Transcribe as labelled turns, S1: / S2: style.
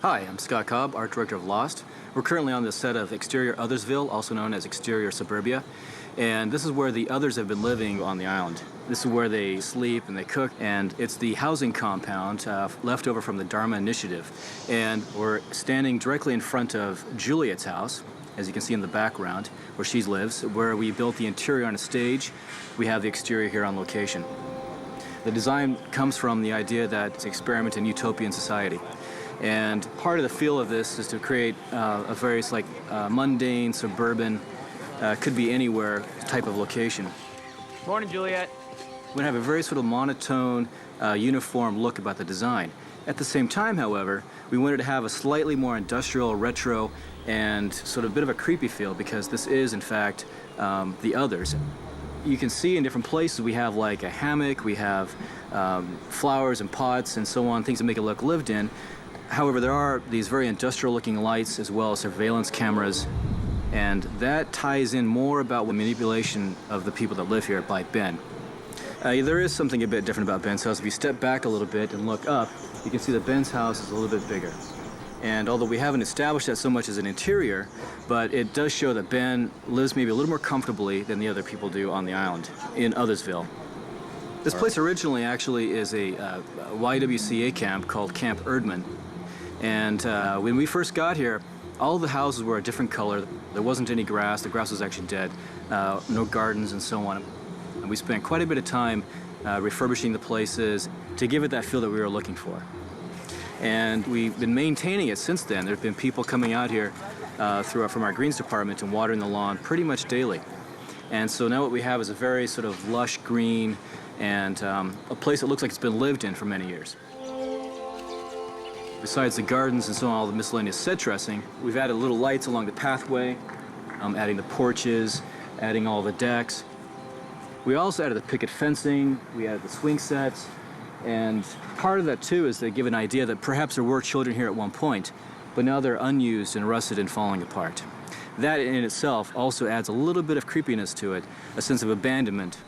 S1: Hi, I'm Scott Cobb, art director of Lost. We're currently on the set of exterior Othersville, also known as exterior suburbia, and this is where the others have been living on the island. This is where they sleep and they cook, and it's the housing compound left over from the Dharma Initiative. And we're standing directly in front of Juliet's house, as you can see in the background, where she lives, where we built the interior on a stage. We have the exterior here on location. The design comes from the idea that it's an experiment in utopian society. And part of the feel of this is to create a very mundane, suburban, could be anywhere type of location.
S2: Morning, Juliet.
S1: We're going to have a very sort of monotone, uniform look about the design. At the same time, however, we wanted to have a slightly more industrial, retro, and sort of a bit of a creepy feel because this is, in fact, the others. You can see in different places we have like a hammock, we have flowers and pots and so on, things that make it look lived in. However, there are these very industrial-looking lights as well as surveillance cameras, and that ties in more about the manipulation of the people that live here by Ben. There is something a bit different about Ben's house. If you step back a little bit and look up, you can see that Ben's house is a little bit bigger. And although we haven't established that so much as an interior, but it does show that Ben lives maybe a little more comfortably than the other people do on the island in Othersville. This place originally actually is a YWCA camp called Camp Erdman. And when we first got here, all the houses were a different color. There wasn't any grass. The grass was actually dead. No gardens and so on. And we spent quite a bit of time refurbishing the places to give it that feel that we were looking for. And we've been maintaining it since then. There have been people coming out here from our greens department and watering the lawn pretty much daily. And so now what we have is a very sort of lush green and a place that looks like it's been lived in for many years. Besides the gardens and so on, all the miscellaneous set dressing, we've added little lights along the pathway, adding the porches, adding all the decks. We also added the picket fencing, we added the swing sets, and part of that too is to give an idea that perhaps there were children here at one point, but now they're unused and rusted and falling apart. That in itself also adds a little bit of creepiness to it, a sense of abandonment.